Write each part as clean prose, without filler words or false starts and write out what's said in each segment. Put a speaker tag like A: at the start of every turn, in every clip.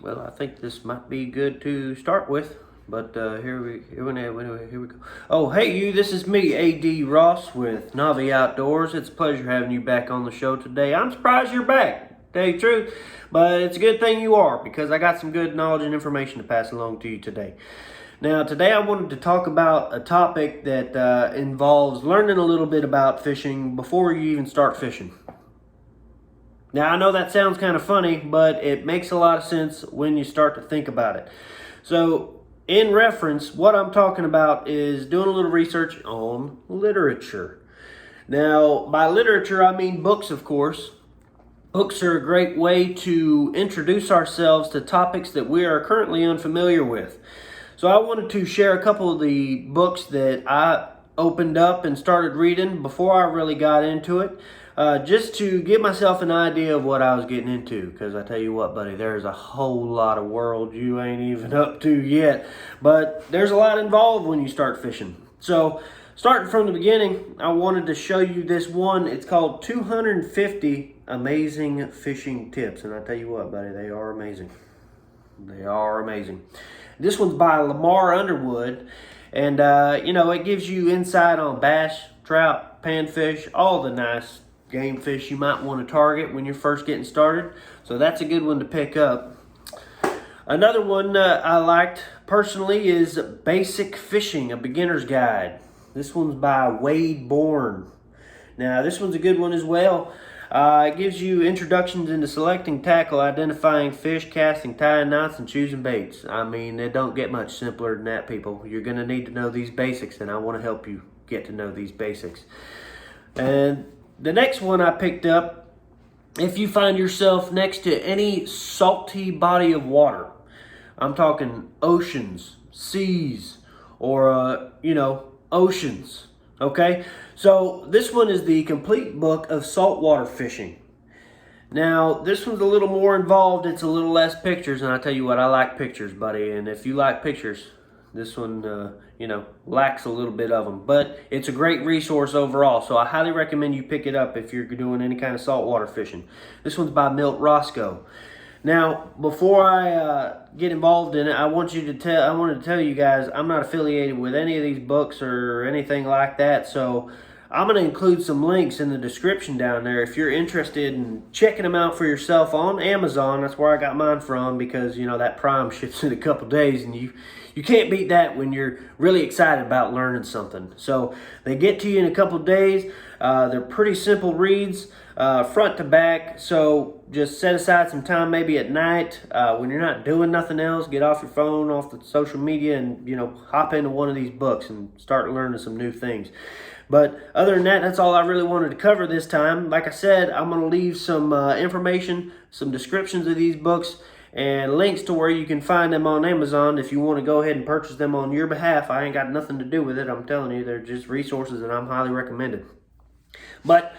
A: Well, I think this might be good to start with, but here we go. Oh, hey you, this is me, A.D. Ross with Novi Outdoors. It's a pleasure having you back on the show today. I'm surprised you're back, to tell you the truth, but it's a good thing you are because I got some good knowledge and information to pass along to you today. Now, today I wanted to talk about a topic that involves learning a little bit about fishing before you even start fishing. Now, I know that sounds kind of funny, but it makes a lot of sense when you start to think about it. So, in reference, what I'm talking about is doing a little research on literature. Now, by literature, I mean books, of course. Books are a great way to introduce ourselves to topics that we are currently unfamiliar with. So, I wanted to share a couple of the books that I opened up and started reading before I really got into it. Just to give myself an idea of what I was getting into. Because I tell you what, buddy, there's a whole lot of world you ain't even up to yet. But there's a lot involved when you start fishing. So, starting from the beginning, I wanted to show you this one. It's called 250 Amazing Fishing Tips. And I tell you what, buddy, they are amazing. They are amazing. This one's by Lamar Underwood. And, it gives you insight on bass, trout, panfish, all the nice game fish you might want to target when you're first getting started. So that's a good one to pick up. Another one I liked personally is Basic Fishing, a Beginner's Guide. This one's by Bourne. Now this one's a good one as well. It gives you introductions into selecting tackle, identifying fish, casting, tying knots, and choosing baits. I mean, it don't get much simpler than that, people. You're going to need to know these basics, and I want to help you get to know these basics. And the next one I picked up, if you find yourself next to any salty body of water, I'm talking oceans, seas, or, oceans, okay? So this one is the complete book of saltwater fishing. Now, this one's a little more involved. It's a little less pictures, and I tell you what, I like pictures, buddy. And if you like pictures, this one, lacks a little bit of them. But it's a great resource overall, so I highly recommend you pick it up if you're doing any kind of saltwater fishing. This one's by Milt, Rosko. Now, before I get involved in it, I wanted to tell you guys I'm not affiliated with any of these books or anything like that, so I'm going to include some links in the description down there if you're interested in checking them out for yourself on Amazon. That's where I got mine from because, that Prime ships in a couple days, and you can't beat that when you're really excited about learning something. So they get to you in a couple days. They're pretty simple reads, front to back. So just set aside some time maybe at night when you're not doing nothing else. Get off your phone, off the social media, and, hop into one of these books and start learning some new things. But other than that, that's all I really wanted to cover this time. Like I said, I'm going to leave some information, some descriptions of these books, and links to where you can find them on Amazon if you want to go ahead and purchase them on your behalf. I ain't got nothing to do with it. I'm telling you, they're just resources that I'm highly recommended. But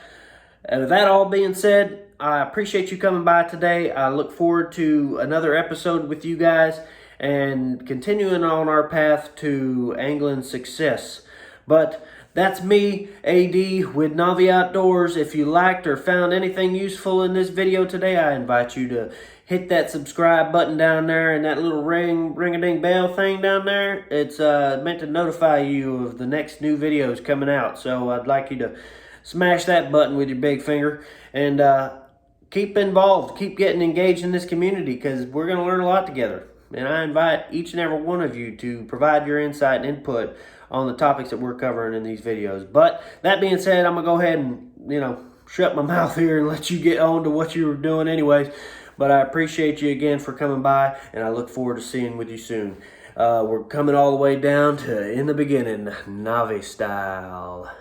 A: with that all being said, I appreciate you coming by today. I look forward to another episode with you guys and continuing on our path to angling success. But that's me, AD, with Novi Outdoors. If you liked or found anything useful in this video today, I invite you to hit that subscribe button down there and that little ring-a-ding bell thing down there. It's meant to notify you of the next new videos coming out. So I'd like you to smash that button with your big finger and keep involved. Keep getting engaged in this community because we're going to learn a lot together. And I invite each and every one of you to provide your insight and input on the topics that we're covering in these videos. But that being said, I'm going to go ahead and, shut my mouth here and let you get on to what you were doing anyways. But I appreciate you again for coming by, and I look forward to seeing with you soon. We're coming all the way down to In the Beginning, Novi style.